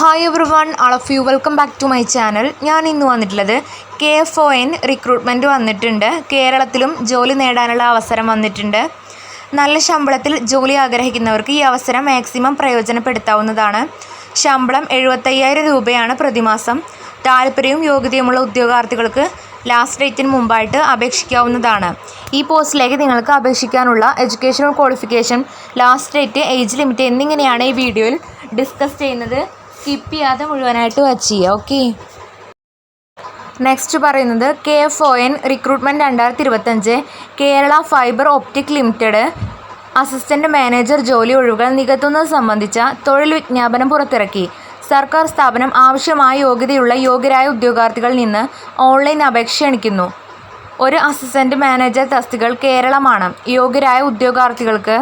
Hi everyone, all of you welcome back to my channel. ഞാൻ ഇന്ന് വന്നിട്ടുള്ളത് KFON recruitment വന്നിട്ടുണ്ട്. കേരളത്തിലും ജോലി നേടാനുള്ള അവസരം വന്നിട്ടുണ്ട്. നല്ല ശമ്പളത്തിൽ ജോലി ആഗ്രഹിക്കുന്നവർക്ക് ഈ അവസരം മാക്സിമം പ്രയോജനപ്പെടുത്താവുന്നതാണ്. ശമ്പളം 75,000 രൂപയാണ് പ്രതിമാസം. താല്പര്യവും യോഗ്യതയുമുള്ള ഉദ്യോഗാർത്ഥികൾക്ക് ലാസ്റ്റ് ഡേറ്റിന് മുമ്പായിട്ട് അപേക്ഷിക്കാവുന്നതാണ്. ഈ പോസ്റ്റിലേക്ക് നിങ്ങൾക്ക് അപേക്ഷിക്കാനുള്ള educational qualification, last date, age limit എന്നിങ്ങനെയാണ് ഈ വീഡിയോയിൽ ഡിസ്കസ് ചെയ്യുന്നത്. സ്കിപ്പ് ചെയ്യാതെ മുഴുവനായിട്ട് വാച്ച് ചെയ്യുക. ഓക്കെ, നെക്സ്റ്റ് പറയുന്നത് KFON recruitment 2025 Kerala fibre optic limited assistant manager ജോലി ഒഴിവുകൾ നികത്തുന്നത് സംബന്ധിച്ച തൊഴിൽ വിജ്ഞാപനം പുറത്തിറക്കി. സർക്കാർ സ്ഥാപനം ആവശ്യമായ യോഗ്യതയുള്ള യോഗ്യരായ ഉദ്യോഗാർത്ഥികളിൽ നിന്ന് ഓൺലൈൻ അപേക്ഷ ക്ഷണിക്കുന്നു. ഒരു അസിസ്റ്റൻ്റ് മാനേജർ തസ്തികകൾ കേരളമാണ്. യോഗ്യരായ ഉദ്യോഗാർത്ഥികൾക്ക്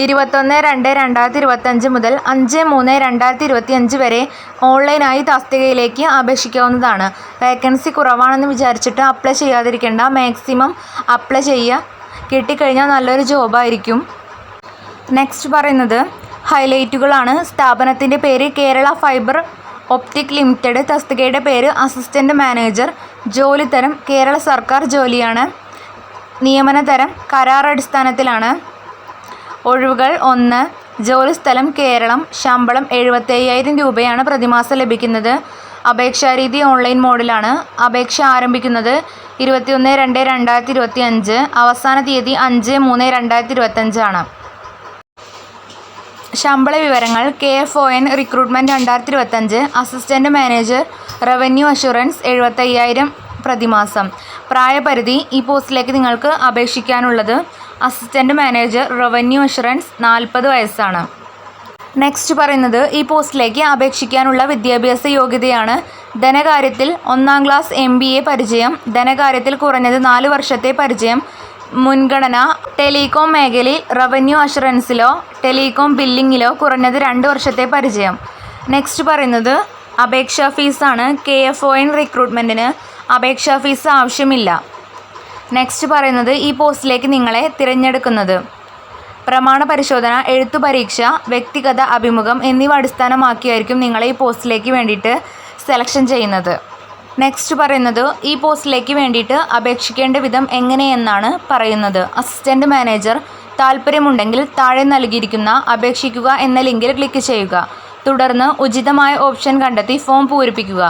21/2/2025 മുതൽ 5/3/2025 വരെ ഓൺലൈനായി തസ്തികയിലേക്ക് അപേക്ഷിക്കാവുന്നതാണ്. വേക്കൻസി കുറവാണെന്ന് വിചാരിച്ചിട്ട് അപ്ലൈ ചെയ്യാതിരിക്കേണ്ട. മാക്സിമം അപ്ലൈ ചെയ്യുക. കിട്ടിക്കഴിഞ്ഞാൽ നല്ലൊരു ജോബായിരിക്കും. നെക്സ്റ്റ് പറയുന്നത് ഹൈലൈറ്റുകളാണ്. സ്ഥാപനത്തിൻ്റെ പേര് കേരള ഫൈബർ ഒപ്റ്റിക് ലിമിറ്റഡ്. തസ്തികയുടെ പേര് അസിസ്റ്റൻ്റ് മാനേജർ. ജോലിത്തരം കേരള സർക്കാർ ജോലിയാണ്. നിയമനതരം കരാർ അടിസ്ഥാനത്തിലാണ്. ഒഴിവുകൾ 1. ജോലിസ്ഥലം കേരളം. ശമ്പളം 75,000 രൂപയാണ് പ്രതിമാസം ലഭിക്കുന്നത്. അപേക്ഷാരീതി ഓൺലൈൻ മോഡിലാണ്. അപേക്ഷ ആരംഭിക്കുന്നത് 21/2/2025. അവസാന തീയതി 5/3/2025 ആണ്. ശമ്പള വിവരങ്ങൾ. KFON recruitment 2025 assistant manager revenue assurance 75,000 പ്രതിമാസം. പ്രായപരിധി. ഈ പോസ്റ്റിലേക്ക് നിങ്ങൾക്ക് അപേക്ഷിക്കാനുള്ളത് അസിസ്റ്റൻ്റ് മാനേജർ റവന്യൂ അഷുറൻസ് 40 വയസ്സാണ്. നെക്സ്റ്റ് പറയുന്നത് ഈ പോസ്റ്റിലേക്ക് അപേക്ഷിക്കാനുള്ള വിദ്യാഭ്യാസ യോഗ്യതയാണ്. ധനകാര്യത്തിൽ 1-ാം ക്ലാസ് MBA പരിചയം. ധനകാര്യത്തിൽ കുറഞ്ഞത് 4 വർഷത്തെ പരിചയം. മുൻഗണന ടെലികോം മേഖലയിൽ റവന്യൂ അഷുറൻസിലോ ടെലികോം ബില്ലിങ്ങിലോ കുറഞ്ഞത് 2 വർഷത്തെ പരിചയം. നെക്സ്റ്റ് പറയുന്നത് അപേക്ഷാ ഫീസാണ്. KFON റിക്രൂട്ട്മെൻറ്റിന് അപേക്ഷാ ഫീസ് ആവശ്യമില്ല. നെക്സ്റ്റ് പറയുന്നത് ഈ പോസ്റ്റിലേക്ക് നിങ്ങളെ തിരഞ്ഞെടുക്കുന്നത് പ്രമാണ പരിശോധന, എഴുത്തു പരീക്ഷ, വ്യക്തിഗത അഭിമുഖം എന്നിവ അടിസ്ഥാനമാക്കിയായിരിക്കും നിങ്ങളെ ഈ പോസ്റ്റിലേക്ക് വേണ്ടിയിട്ട് സെലക്ഷൻ ചെയ്യുന്നത്. നെക്സ്റ്റ് പറയുന്നത് ഈ പോസ്റ്റിലേക്ക് വേണ്ടിയിട്ട് അപേക്ഷിക്കേണ്ട വിധം എങ്ങനെയെന്നാണ് പറയുന്നത്. Assistant manager. താല്പര്യമുണ്ടെങ്കിൽ താഴെ നൽകിയിരിക്കുന്ന അപേക്ഷിക്കുക എന്ന ലിങ്കിൽ ക്ലിക്ക് ചെയ്യുക. തുടർന്ന് ഉചിതമായ ഓപ്ഷൻ കണ്ടെത്തി ഫോം പൂരിപ്പിക്കുക.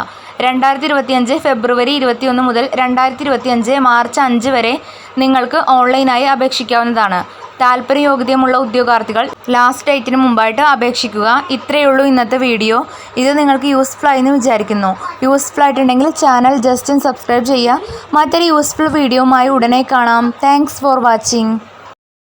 2025 ഫെബ്രുവരി 21 മുതൽ 2025 മാർച്ച് 5 വരെ നിങ്ങൾക്ക് ഓൺലൈനായി അപേക്ഷിക്കാവുന്നതാണ്. താല്പര്യയോഗ്യതയുമുള്ള ഉദ്യോഗാർത്ഥികൾ ലാസ്റ്റ് ഡേറ്റിന് മുമ്പായിട്ട് അപേക്ഷിക്കുക. ഇത്രയേ ഉള്ളൂ ഇന്നത്തെ വീഡിയോ. ഇത് നിങ്ങൾക്ക് യൂസ്ഫുൾ ആയെന്ന് വിചാരിക്കുന്നു. യൂസ്ഫുൾ ആയിട്ടുണ്ടെങ്കിൽ ചാനൽ ജസ്റ്റ് സബ്സ്ക്രൈബ് ചെയ്യുക. മറ്റൊരു യൂസ്ഫുൾ വീഡിയോയുമായി ഉടനെ കാണാം. Thanks for watching.